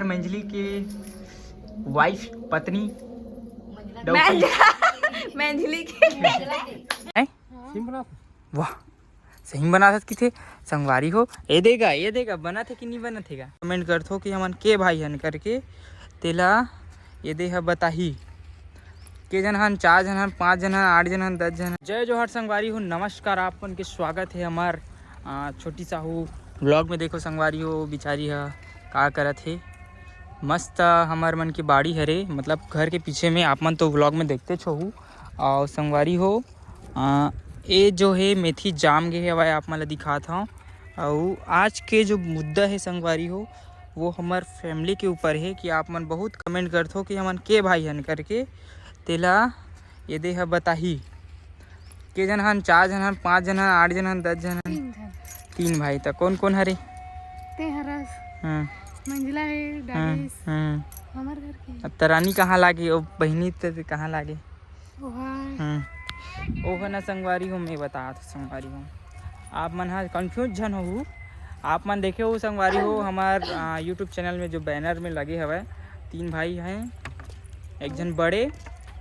मंजली के वाइफ पत्नी मंजली के वाह सही बना था किथे संगवारी हो ये देगा बना थे कि नहीं बना थेगा कमेंट कर थो कि हमन के भाई हन करके तेला ये दे बताही के जन हन 4 जन हन 5 जन हन 8 जन हन 10 जन हन। जय जोहर संगवारी हो नमस्कार आपन के स्वागत है हमार छोटी साहू व्लॉग में। देखो संगवारी हो बिचारी है का करत है मस्त हमार मन की बाड़ी हरे मतलब घर के पीछे में आप मन तो व्लॉग में देखते छो। और संगवारी हो ये जो है मेथी जाम गे हवा आप मन दिखाता हूँ। और आज के जो मुद्दा है संगवारी हो वो हमार फैमिली के ऊपर है कि आप मन बहुत कमेंट करते हो कि हमन के भाई हन करके तेला ये दे बताही के जन हन 4 जन हन 5 जन हन 8 जन हन 10 जन हन 3 भाई तक कौन कौन हरे ते हरस मंजिला है डालिस हमार घर के। अब तरानी कहाँ लागे और बहनी तो कहाँ लागे ओह ना संगवारी हो मैं बता तो संगवारी हो आप मन हाँ कन्फ्यूज जन हो। आप मन देखे हो संगवारी हो हमार यूट्यूब चैनल में जो बैनर में लगे हवा 3 भाई हैं, एक जन बड़े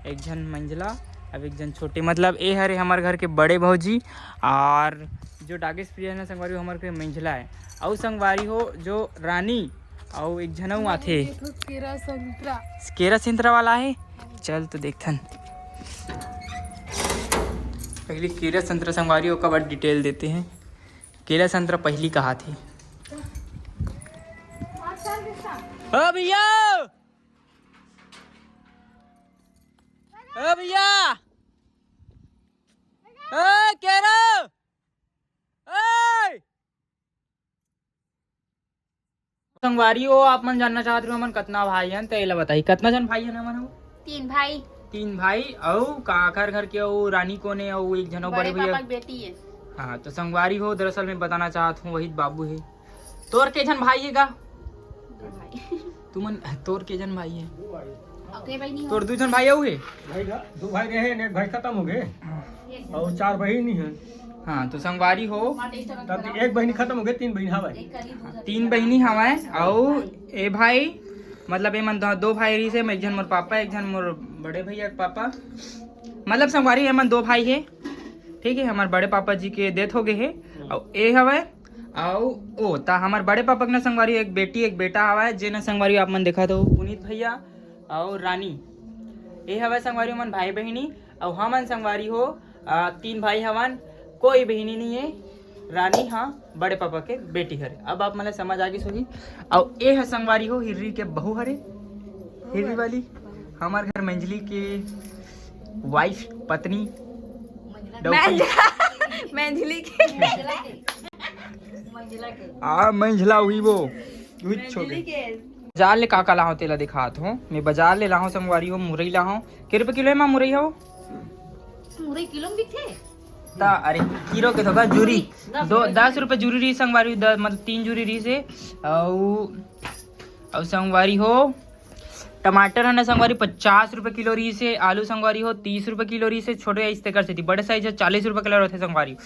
एक जन मंझला अब एक जन छोटे मतलब ए हरे हमारे घर के बड़े भौजी और जो डागेश प्रिय है संगवारी हो हमारे मंझला है। और संगवारी हो जो रानी और एक जनऊ आथे केरा संतरा वाला है। चल तो देखथन पहले केरा संतरा संगवारी हो का बड़ा डिटेल देते हैं। केरा संतरा पहली कहा थी ओ भैया ओ भैया केरा संगवारी हो आप मन जानना चाहते हो हमन कितना भाई हैं तो ये बताई कितना जन भाई हैं हमन हो 3 भाई और काकर घर के और रानी कोने और एक जनो बड़े भैया बेटी है। हाँ तो संगवारी हो दरअसल मैं बताना चाहता हूँ वही बाबू है। तोर के जन भाई है का तुमन तोर के जन भाई है तोर 2 जन भाई है 2 भाई रहे एक भाई खत्म हो गए और 4 बहन है। हाँ तो संगवारी हो तब एक बहनी खत्म हो गई 3 बहन हवाई 3 बहनी हवाए और ए भाई मतलब ए मन 2 भाई रही से एक जन मोर पापा एक जन मोर बड़े भैया पापा मतलब संगवारी ए मन 2 भाई है ठीक है। हमारे बड़े पापा जी के डेथ हो गए है और ए हवाए और ओ ता हमारे बड़े पापा के ना संगवारी एक बेटी एक बेटा हवाए जे ना संगवारी आप मन देखा तो पुनीत भैया और रानी ए हवाए संगवारी मन भाई बहनी और हमन संगवारी हो 3 भाई हवन कोई बहनी नहीं है। रानी हाँ बड़े पापा के बेटी हरे। अब आप मतलब समझ आ गई सोगी। और ए है संगवारी हो हिर्री के बहू हरे हिर्री वाली हमारे घर मंजली के वाइफ पत्नी मंजली के मंझला हुई वो बाजार ले का लाहो तेला दिखात हो मैं बाजार ले लाहो संगवारी हो मुरई लाहो के रुपए किलो है मां मुरई हो मुरई किलो में बिकथे ता अरे किलो के थोड़ा जूरी 10 रुपए जूरी रही संगवारी मतलब 3 जूरी रही से और संगवारी हो टमाटर है ना संगवारी 50 रुपए किलो रही से आलू संगवारी हो 30 रुपए किलो रही से छोटे इस कर से थी बड़े साइज 40 रुपए किलो रहते संगवारी।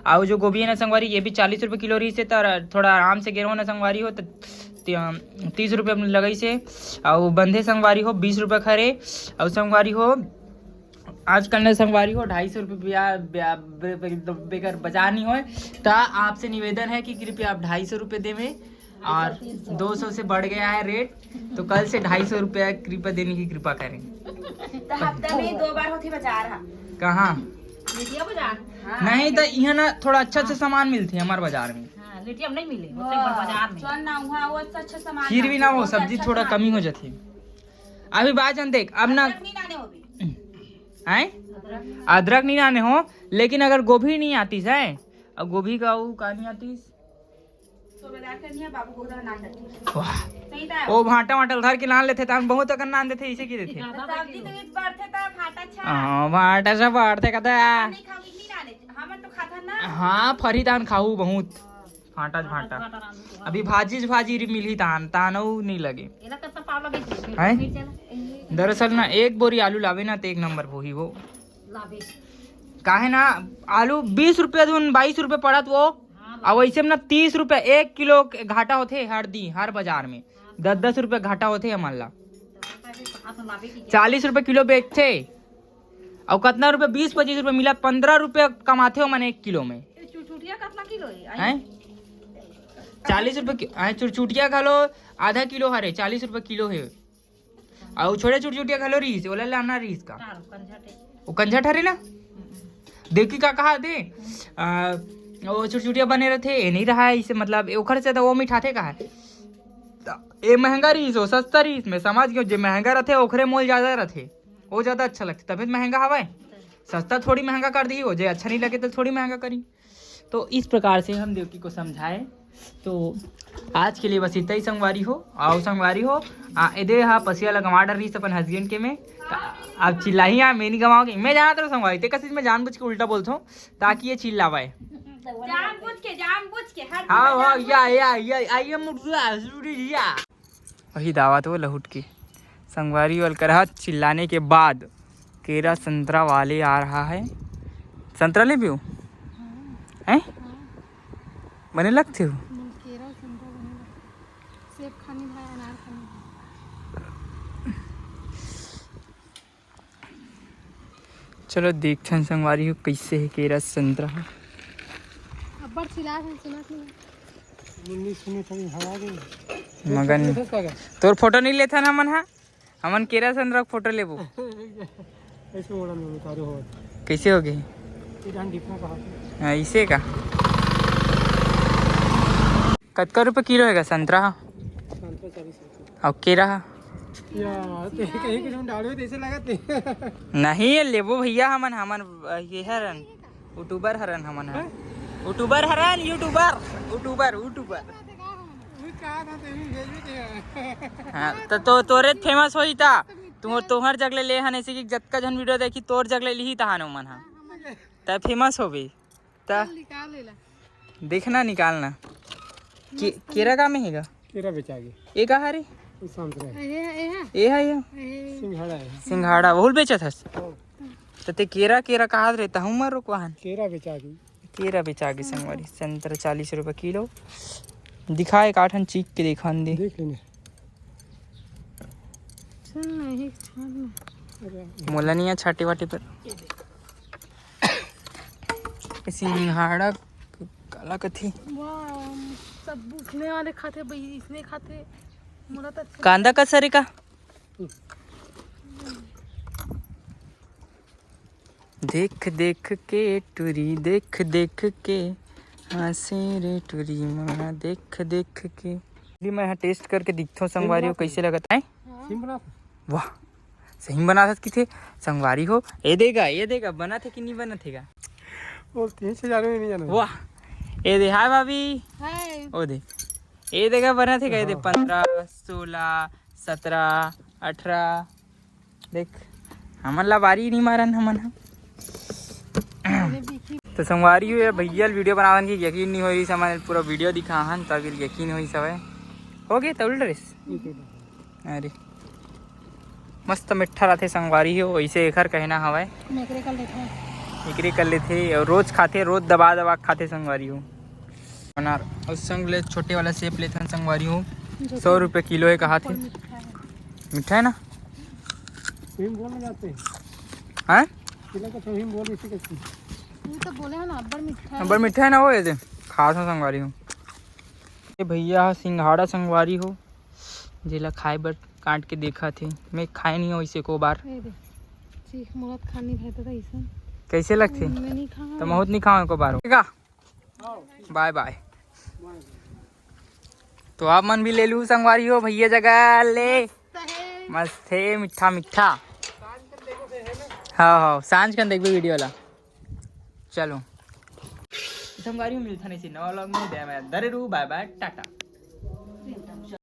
और जो गोभी है ना संगवारी ये भी 40 रुपए किलो रही से थोड़ा आराम से गिरो ना संगवारी हो 30 रुपए लगाई से। और बंधे संगवारी हो 20 रुपए खरे और संगवारी हो आजकल ना संगवारी हो 250 रुपये बेकर बाजार नहीं हो तो आपसे निवेदन है कि कृपया आप 250 रुपये देवें और 200 से बढ़ गया है रेट तो कल से 250 रुपया कृपया देने की कृपा करें। तो हफ्ता में 2 बार होती बाजार कहाँ बाजार नहीं तो यहाँ ना थोड़ा अच्छा सामान मिलती है हमारे बाजार में लिट्टी नहीं मिले बाजार में चल ना वहाँ वो अच्छा सामान फिर भी ना वो सब्जी थोड़ा कमी हो जाती है। अभी बात देख अब ना अदरक नहीं आने हो लेकिन अगर गोभी नहीं आती है और गोभी का वो का नहीं आती ओ भाटा वाटा उधार के नान लेते हम बहुत अगर नान देते इसे की देते भाटा सब बढ़ते कहते हाँ फरी दान खाऊ बहुत फाटा फाटा अभी भाजी मिली तान तानऊ नहीं लगे दरअसल ना एक बोरी आलू लावे ना तो 1 नंबर वो ही वो काहे ना आलू 20 रुपये 22 रुपये पड़त वो और वैसे में ना 30 रुपये 1 किलो घाटा होते हर बाजार में 10-10 रुपये घाटा होते हमारे ला। 40 रुपये किलो बेचते और कितना रुपये 20-25 रुपये मिला, 15 रुपये कमाते हो मैंने 1 किलो में। हैं 40 रुपये चुटचुटिया खा लो, आधा किलो हरे 40 रुपये किलो है। और छोटे चुटचुटिया खा लो रीस, बोला लाना रीस का वो कंझट हरे ना। देखी का कहा दे वो चुटचुटिया बने रहते ये नहीं रहा है इसे, मतलब ओखर से तो वो मिठा थे कहा ये महंगा रीस हो सस्ता रीस में समझ गयो। जो महंगा रहते ओखरे मोल ज्यादा रहते, वो ज्यादा अच्छा लगता, तभी महंगा हवा। सस्ता थोड़ी महंगा कर दी हो, जो अच्छा नहीं लगे तो थोड़ी महंगा करी। तो इस प्रकार से हम देवकी को समझाए। तो आज के लिए बस इतना ही संगवारी हो, आओ संगवारी हो इधे हाँ पसिया लगवा डर रही अपन हस्बैंड के में आप चिल्ला ही मैं नहीं गवाओगे। मैं जाना तो संगवारी ते कसी में जानबूझ के उल्टा बोलता हूँ ताकि ये चिल्लावाए। हाँ वही दावत हो लहुट की संगवारी वाल कर चिल्लाने के बाद केरा संतरा वाले आ रहा है। संतरा ले पियो हैं बने लगते हो। केरा संतरा बनेगा, सेब खानी भाई, अनार खानी। चलो देखते हैं संगवारी हो कैसे है केरा संतरा। अब्बर चिल्ला है सुना मगन तोर फोटो नहीं लेता ना मन, हाँ हमन केरा संतरा फोटो लेबो कैसे हो गई ऐसे का। कतका रुपये किलो है संतरा और केरा नहीं लेबो भैया हमन ये हरन यूट्यूबर हरन हमन यूट्यूबर हरन यूट्यूबर यूट्यूबर यूट्यूबर। हाँ तो तोरे फेमस होई ता तोहर जगले ले हन ऐसे कि जतका जन वीडियो देखी तोर जगले लिही तहान मन हा त फेमस हो गई ता देखना निकालना। केरा का में हैगा केरा बेचागे ए का हरे संतरा ए है सिंघाड़ा है सिंघाड़ा बहुल बेचा था तो ते केरा कहा रहता हूँ मर रुक वाहन केरा बेचागे संगवारी। संतरा 40 रुपये किलो दिखाए काठन चीख के दिखान दे देख लेने मोला नहीं है छाटे वाटे पर सिंघाड़ा काला कथी सब उसने वाले खाते भाई, इसने खाते मोला तो अच्छा कांदा का सरे का देख देख के टुरी देख देख के हंसे रे टुरी माँ देख देख के। मैं यहाँ टेस्ट करके दिखता हूँ संगवारी हो कैसे लगता है। वाह सही बना था किथे संगवारी हो ये देगा बना थे कि नहीं बना थेगा वाह ये दे हाय भाभी ओ दे ये देगा बना थे ये दे 15 16 17 18 देख हमन ला बारी नहीं मारन हमन। तो संगवारी हो भैया वीडियो बनावन की यकीन नहीं होई समय पूरा वीडियो दिखाहन तब यकीन होई सब हो गए तब ड्रेस। अरे मस्त मिठा रहते संगवारी हो वैसे एकर कहना हवाए एकरे कर लेते और रोज खाते रोज दबा खाते संगवारी हो। अनार और संग ले छोटे वाला सेब लेते हैं संगवारी हो 100 रुपये किलो है कहा थे। मीठा है ना हाँ अब्बर मीठा है ना वो ऐसे खास है संगवारी हो। ये भैया सिंघाड़ा संगवारी हो जिला खाए बर काट के देखा थे मैं खाए नहीं हो इसे को बार कैसे लगते तो बहुत नहीं खाओ को बार बाय बाय। तो आप मन भी ले लू संगवारी हो भैया जगह ले मस्त है मीठा मीठा। हाँ सांझ कर देखबे वीडियो ला चलो संगवारी मिलता नहीं नवा व्लॉग में दे मैं दरे रू बाय बाय टाटा।